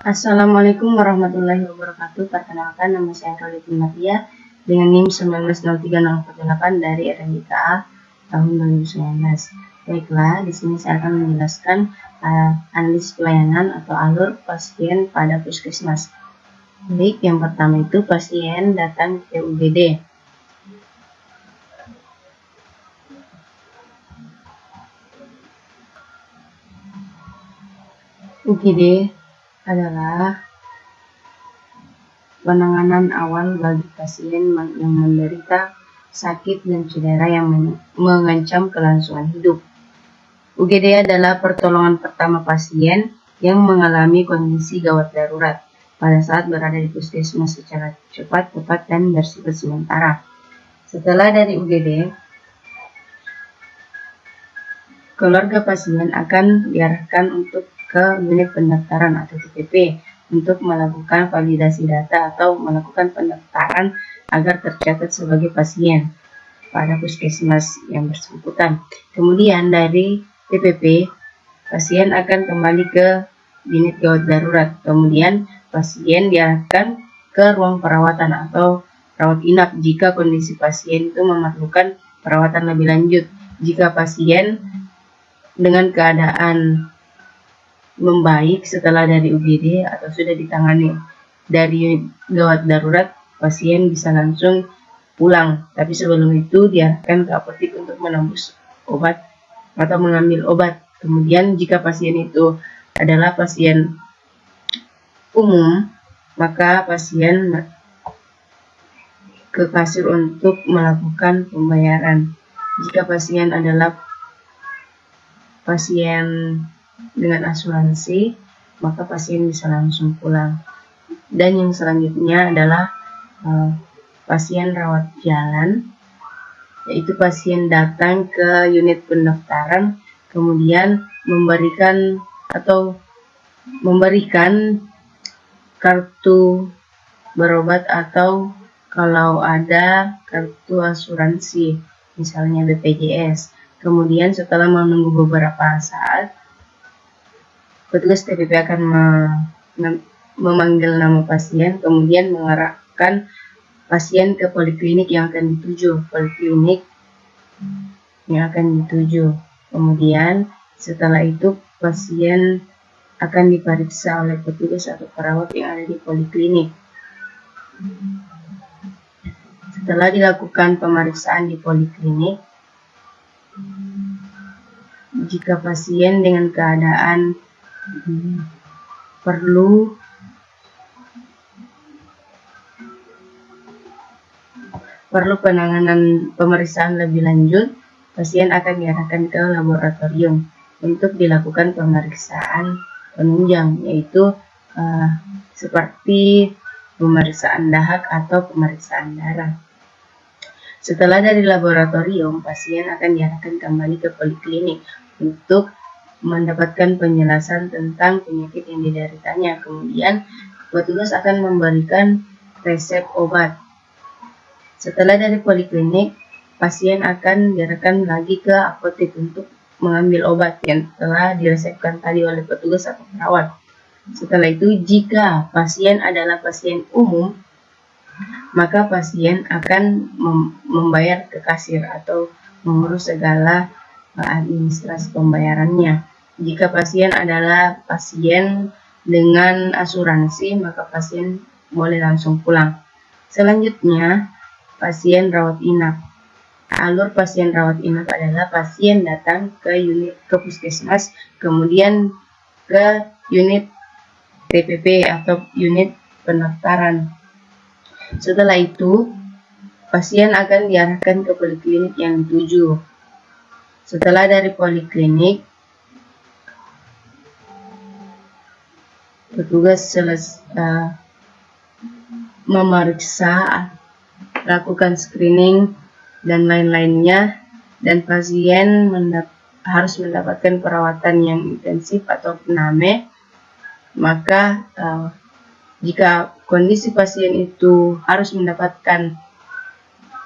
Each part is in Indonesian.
Assalamualaikum warahmatullahi wabarakatuh. Perkenalkan, nama saya Rolitin Matia dengan NIM 190308 dari RMIKA tahun 2019. Baiklah, di sini saya akan menjelaskan analisis pelayanan atau alur pasien pada puskesmas. Baik, yang pertama itu pasien datang ke UGD. UGD adalah penanganan awal bagi pasien yang menderita sakit dan cedera yang mengancam kelangsungan hidup. UGD adalah pertolongan pertama pasien yang mengalami kondisi gawat darurat pada saat berada di puskesmas secara cepat, tepat, dan bersifat sementara. Setelah dari UGD, keluarga pasien akan diarahkan untuk ke unit pendaftaran atau TPP untuk melakukan validasi data atau melakukan pendaftaran agar tercatat sebagai pasien pada puskesmas yang bersangkutan. Kemudian dari TPP, pasien akan kembali ke unit gawat darurat. Kemudian pasien diarahkan ke ruang perawatan atau rawat inap jika kondisi pasien itu memerlukan perawatan lebih lanjut. Jika pasien dengan keadaan membaik setelah dari UGD atau sudah ditangani dari gawat darurat, pasien bisa langsung pulang. Tapi sebelum itu diarahkan ke apotek untuk menembus obat atau mengambil obat. Kemudian jika pasien itu adalah pasien umum, maka pasien ke kasir untuk melakukan pembayaran. Jika pasien adalah pasien dengan asuransi, maka pasien bisa langsung pulang. Dan yang selanjutnya adalah pasien rawat jalan, yaitu pasien datang ke unit pendaftaran, kemudian memberikan kartu berobat atau kalau ada kartu asuransi, misalnya BPJS. Kemudian setelah menunggu beberapa saat, petugas TPP akan memanggil nama pasien, kemudian mengarahkan pasien ke poliklinik yang akan dituju. Kemudian setelah itu pasien akan diperiksa oleh petugas atau perawat yang ada di poliklinik. Setelah dilakukan pemeriksaan di poliklinik, jika pasien dengan keadaan perlu penanganan pemeriksaan lebih lanjut, pasien akan diarahkan ke laboratorium untuk dilakukan pemeriksaan penunjang, yaitu seperti pemeriksaan dahak atau pemeriksaan darah. Setelah dari laboratorium, pasien akan diarahkan kembali ke poliklinik untuk mendapatkan penjelasan tentang penyakit yang dideritanya. Kemudian petugas akan memberikan resep obat. Setelah dari poliklinik, pasien akan diarahkan lagi ke apotek untuk mengambil obat yang telah diresepkan tadi oleh petugas atau perawat. Setelah itu, jika pasien adalah pasien umum, maka pasien akan membayar ke kasir atau mengurus segala administrasi pembayarannya. Jika pasien adalah pasien dengan asuransi, maka pasien boleh langsung pulang. Selanjutnya, pasien rawat inap. Alur pasien rawat inap adalah pasien datang ke puskesmas, kemudian ke unit TPP atau unit pendaftaran. Setelah itu, pasien akan diarahkan ke poliklinik yang dituju. Setelah dari poliklinik, petugas memeriksa, lakukan screening dan lain-lainnya, dan pasien harus mendapatkan perawatan yang intensif atau PNAME. Maka jika kondisi pasien itu harus mendapatkan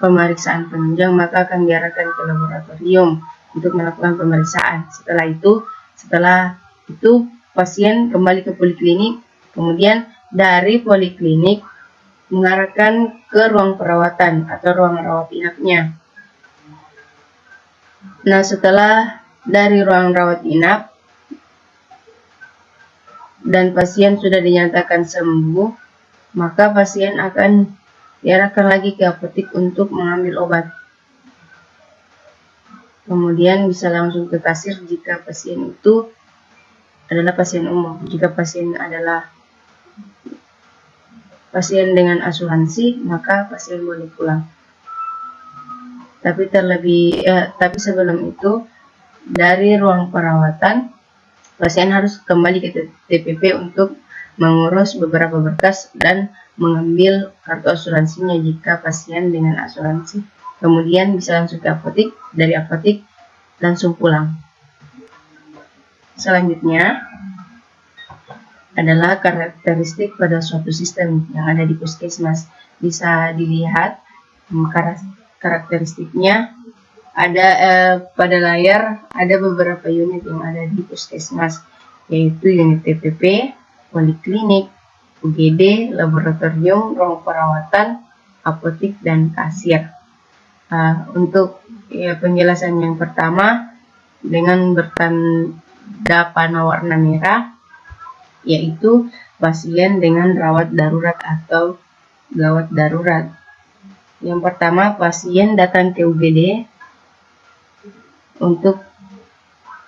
pemeriksaan penunjang, maka akan diarahkan ke laboratorium untuk melakukan pemeriksaan. Setelah itu pasien kembali ke poliklinik Kemudian dari poliklinik mengarahkan ke ruang perawatan atau ruang rawat inapnya. Nah, setelah dari ruang rawat inap dan pasien sudah dinyatakan sembuh, maka pasien akan diarahkan lagi ke apotek untuk mengambil obat. Kemudian bisa langsung ke kasir jika pasien itu adalah pasien umum. Jika pasien adalah pasien dengan asuransi, maka pasien boleh pulang. Tapi sebelum itu, dari ruang perawatan, pasien harus kembali ke TPP untuk mengurus beberapa berkas dan mengambil kartu asuransinya jika pasien dengan asuransi. Kemudian bisa langsung ke apotek, dari apotek langsung pulang. Selanjutnya adalah karakteristik pada suatu sistem yang ada di puskesmas. Bisa dilihat karakteristiknya ada pada layar, ada beberapa unit yang ada di puskesmas, yaitu unit TPP, poliklinik, UGD, laboratorium, ruang perawatan, apotek, dan kasir. Untuk penjelasan yang pertama, dengan bertanda panah warna merah, yaitu pasien dengan rawat darurat atau gawat darurat. Yang pertama, pasien datang ke UGD untuk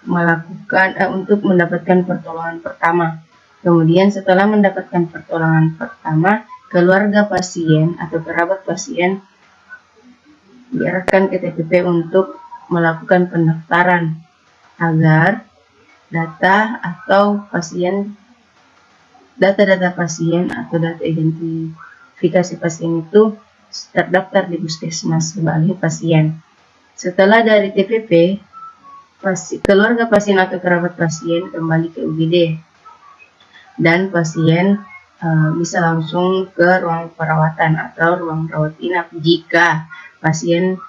mendapatkan pertolongan pertama. Kemudian setelah mendapatkan pertolongan pertama, keluarga pasien atau kerabat pasien diarahkan ke TPP untuk melakukan pendaftaran agar data-data pasien atau data identifikasi pasien itu terdaftar di puskesmas sebagai pasien. Setelah dari TPP, keluarga pasien atau kerabat pasien kembali ke UGD dan pasien bisa langsung ke ruang perawatan atau ruang rawat inap jika pasien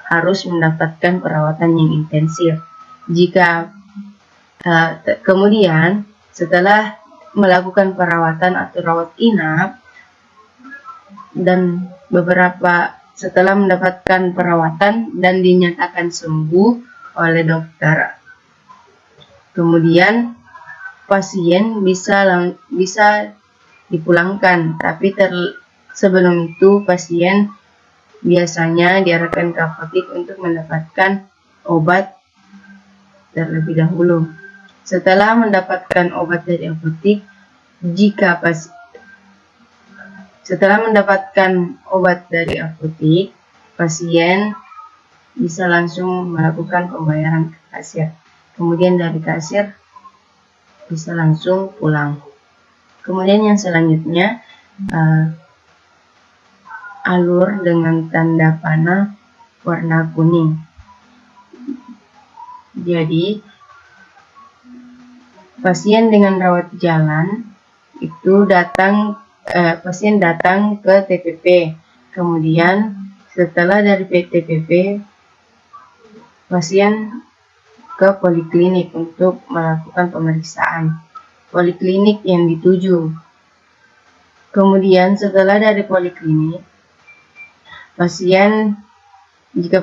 harus mendapatkan perawatan yang intensif. Kemudian setelah melakukan perawatan atau rawat inap dan setelah mendapatkan perawatan dan dinyatakan sembuh oleh dokter, kemudian pasien bisa dipulangkan. Tapi sebelum itu pasien biasanya diarahkan ke apotek untuk mendapatkan obat terlebih dahulu. Setelah mendapatkan obat dari apotek, pasien bisa langsung melakukan pembayaran ke kasir. Kemudian dari kasir bisa langsung pulang. Kemudian yang selanjutnya, alur dengan tanda panah warna kuning. Jadi pasien dengan rawat jalan itu pasien datang ke TPP. Kemudian setelah dari TPP, pasien ke poliklinik untuk melakukan pemeriksaan. Poliklinik yang dituju. Kemudian setelah dari poliklinik, jika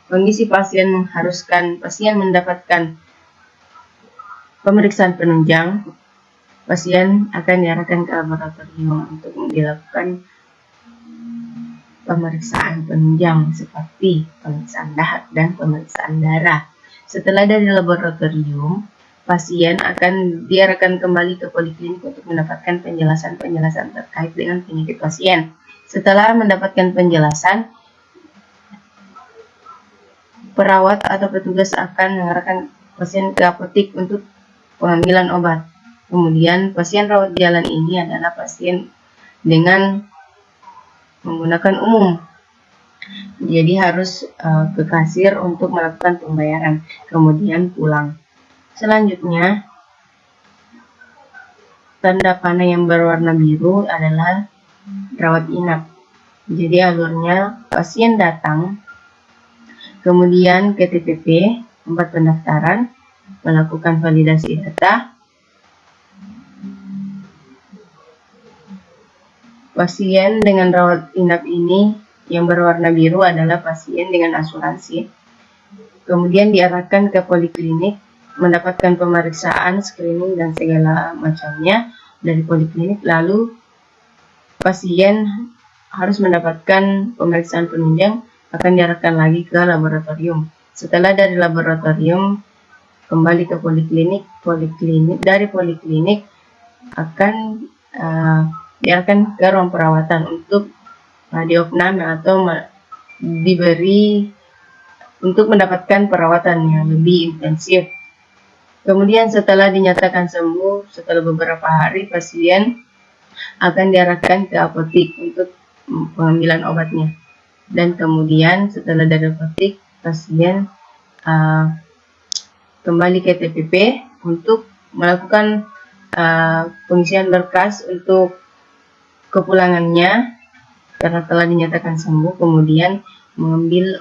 kondisi pasien mengharuskan pasien mendapatkan pemeriksaan penunjang, pasien akan diarahkan ke laboratorium untuk dilakukan pemeriksaan penunjang seperti pemeriksaan dahak dan pemeriksaan darah. Setelah dari laboratorium, pasien akan diarahkan kembali ke poliklinik untuk mendapatkan penjelasan terkait dengan penyakit pasien. Setelah mendapatkan penjelasan, perawat atau petugas akan mengarahkan pasien ke apotek untuk pengambilan obat. Kemudian pasien rawat jalan ini adalah pasien dengan menggunakan umum. Jadi harus ke kasir untuk melakukan pembayaran, kemudian pulang. Selanjutnya, tanda panah yang berwarna biru adalah rawat inap. Jadi alurnya, pasien datang, kemudian ke TPP, tempat pendaftaran, melakukan validasi data, Pasien dengan rawat inap ini yang berwarna biru adalah pasien dengan asuransi. Kemudian diarahkan ke poliklinik, mendapatkan pemeriksaan, screening, dan segala macamnya dari poliklinik. Lalu pasien harus mendapatkan pemeriksaan penunjang, akan diarahkan lagi ke laboratorium. Setelah dari laboratorium kembali ke poliklinik, dari poliklinik akan diarahkan ke ruang perawatan untuk diopname atau diberi untuk mendapatkan perawatan yang lebih intensif. Kemudian setelah dinyatakan sembuh, setelah beberapa hari pasien akan diarahkan ke apotik untuk pengambilan obatnya. Dan kemudian setelah dari apotik, pasien kembali ke TPP untuk melakukan pengisian berkas untuk kepulangannya karena telah dinyatakan sembuh, kemudian mengambil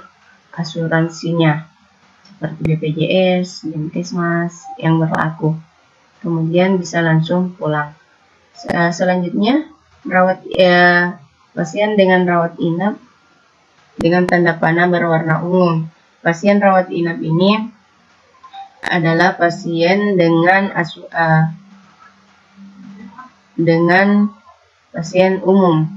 asuransinya seperti BPJS, Dinkesmas yang berlaku. Kemudian bisa langsung pulang. Selanjutnya, pasien dengan rawat inap dengan tanda panah berwarna ungu. Pasien rawat inap ini adalah pasien dengan pasien umum.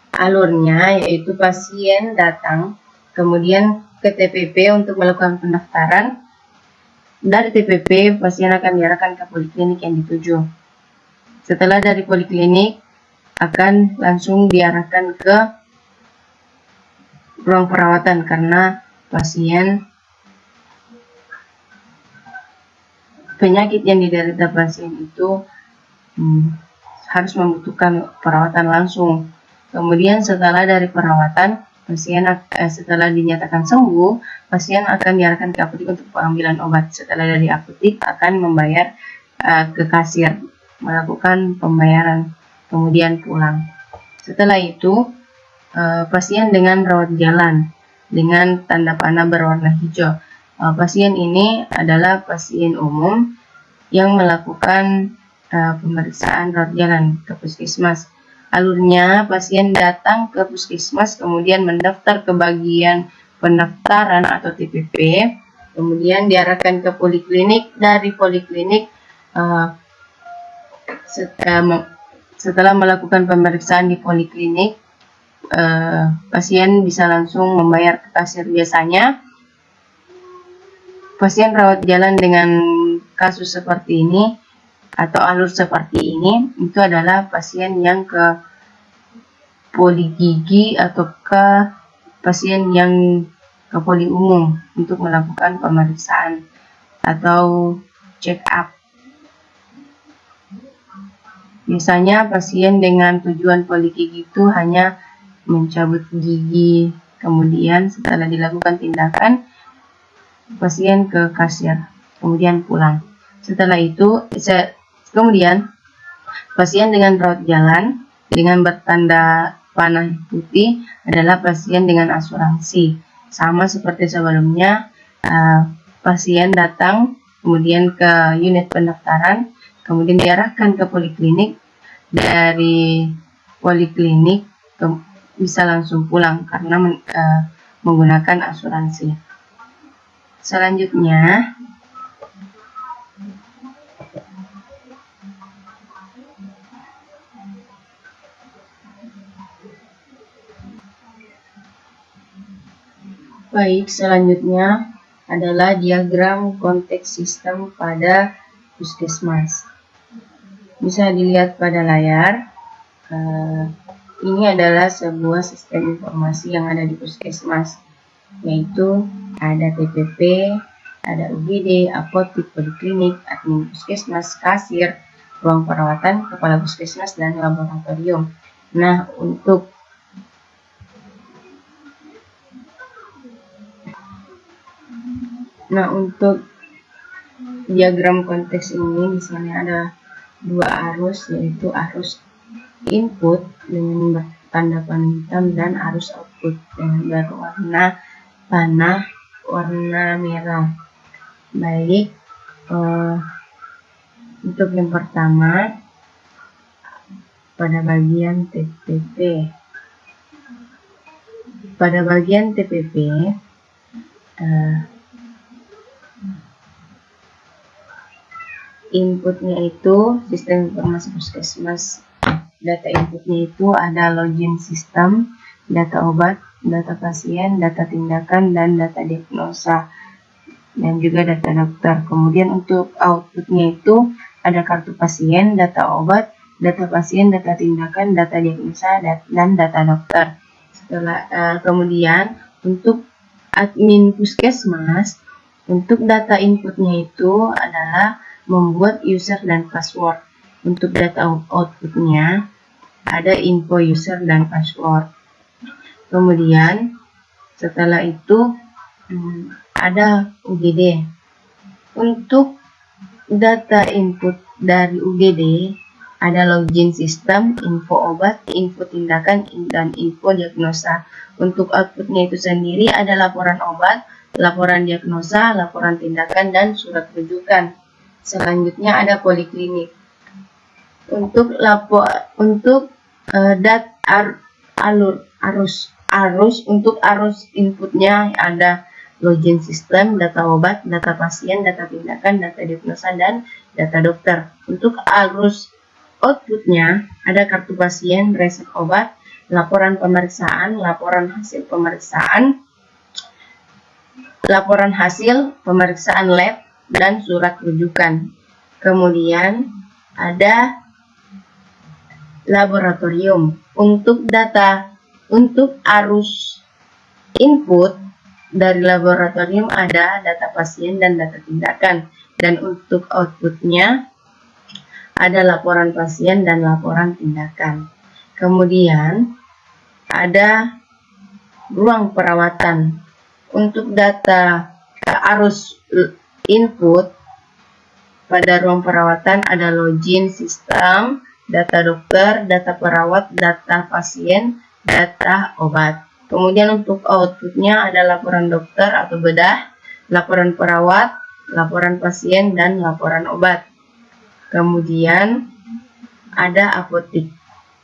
Alurnya yaitu pasien datang kemudian ke TPP untuk melakukan pendaftaran. Dari TPP pasien akan diarahkan ke poliklinik yang dituju. Setelah dari poliklinik akan langsung diarahkan ke ruang perawatan karena penyakit yang diderita pasien itu harus membutuhkan perawatan langsung. Kemudian setelah dari perawatan, setelah dinyatakan sembuh, pasien akan diarahkan ke apotik untuk pengambilan obat. Setelah dari apotik akan membayar ke kasir, melakukan pembayaran, kemudian pulang. Setelah itu, pasien dengan rawat jalan dengan tanda panah berwarna hijau. Pasien ini adalah pasien umum yang melakukan pemeriksaan rawat jalan ke puskesmas. Alurnya, pasien datang ke puskesmas, kemudian mendaftar ke bagian pendaftaran atau TPP, kemudian diarahkan ke poliklinik. Dari poliklinik, setelah melakukan pemeriksaan di poliklinik, pasien bisa langsung membayar ke kasir. Biasanya, pasien rawat jalan dengan kasus seperti ini atau alur seperti ini itu adalah pasien yang ke poli gigi atau ke pasien yang ke poli umum untuk melakukan pemeriksaan atau check up. Biasanya pasien dengan tujuan poli gigi itu hanya mencabut gigi, kemudian setelah dilakukan tindakan pasien ke kasir, kemudian pulang. Setelah itu kemudian pasien dengan rawat jalan dengan bertanda panah putih adalah pasien dengan asuransi. Sama seperti sebelumnya, pasien datang kemudian ke unit pendaftaran, kemudian diarahkan ke poliklinik. Dari poliklinik bisa langsung pulang karena menggunakan asuransi. Selanjutnya, selanjutnya adalah diagram konteks sistem pada puskesmas. Bisa dilihat pada layar. Ini adalah sebuah sistem informasi yang ada di puskesmas, yaitu ada TPP, ada UGD, apotik, poliklinik, admin puskesmas, kasir, ruang perawatan, kepala puskesmas, dan laboratorium. Nah, untuk diagram konteks ini di sini ada dua arus, yaitu arus input dengan bertanda panah hitam dan arus output dengan berwarna panah warna merah. Baik, untuk yang pertama, pada bagian TPP. Pada bagian TPP, inputnya itu sistem informasi puskesmas. Data inputnya itu ada login sistem, data obat, data pasien, data tindakan, dan data diagnosa, dan juga data dokter. Kemudian untuk outputnya itu ada kartu pasien, data obat, data pasien, data tindakan, data diagnosa, dan data dokter. Kemudian untuk admin puskesmas, untuk data inputnya itu adalah membuat user dan password. Untuk data outputnya ada info user dan password. Kemudian setelah itu ada UGD. Untuk data input dari UGD ada login sistem, info obat, info tindakan, dan info diagnosa. Untuk outputnya itu sendiri ada laporan obat, laporan diagnosa, laporan tindakan, dan surat rujukan. Selanjutnya ada poliklinik. Untuk arus inputnya ada login sistem, data obat, data pasien, data tindakan, data diagnosa, dan data dokter. Untuk arus outputnya ada kartu pasien, resep obat, laporan pemeriksaan, laporan hasil pemeriksaan, laporan hasil pemeriksaan lab, dan surat rujukan. Kemudian ada laboratorium. Untuk arus input dari laboratorium ada data pasien dan data tindakan, dan untuk outputnya ada laporan pasien dan laporan tindakan. Kemudian ada ruang perawatan. Untuk data arus input pada ruang perawatan ada login sistem, data dokter, data perawat, data pasien, data obat. Kemudian untuk outputnya ada laporan dokter atau bedah, laporan perawat, laporan pasien, dan laporan obat. Kemudian ada apotik.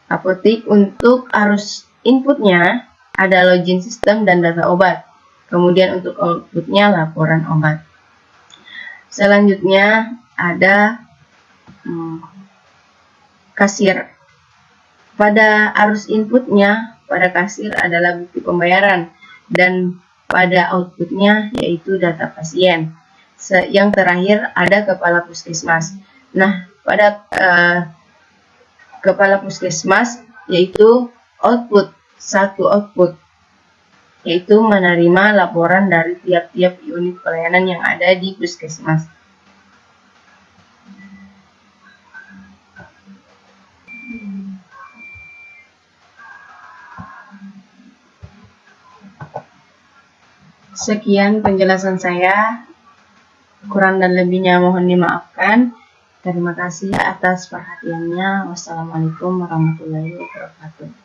Apotik untuk arus inputnya ada login sistem dan data obat. Kemudian untuk outputnya laporan obat. Selanjutnya ada kasir. Pada arus inputnya, pada kasir adalah bukti pembayaran, dan pada outputnya yaitu data pasien. Yang terakhir ada kepala puskesmas. Nah, pada kepala puskesmas yaitu satu output, yaitu menerima laporan dari tiap-tiap unit pelayanan yang ada di puskesmas. Sekian penjelasan saya, kurang dan lebihnya mohon dimaafkan. Terima kasih atas perhatiannya. Wassalamualaikum warahmatullahi wabarakatuh.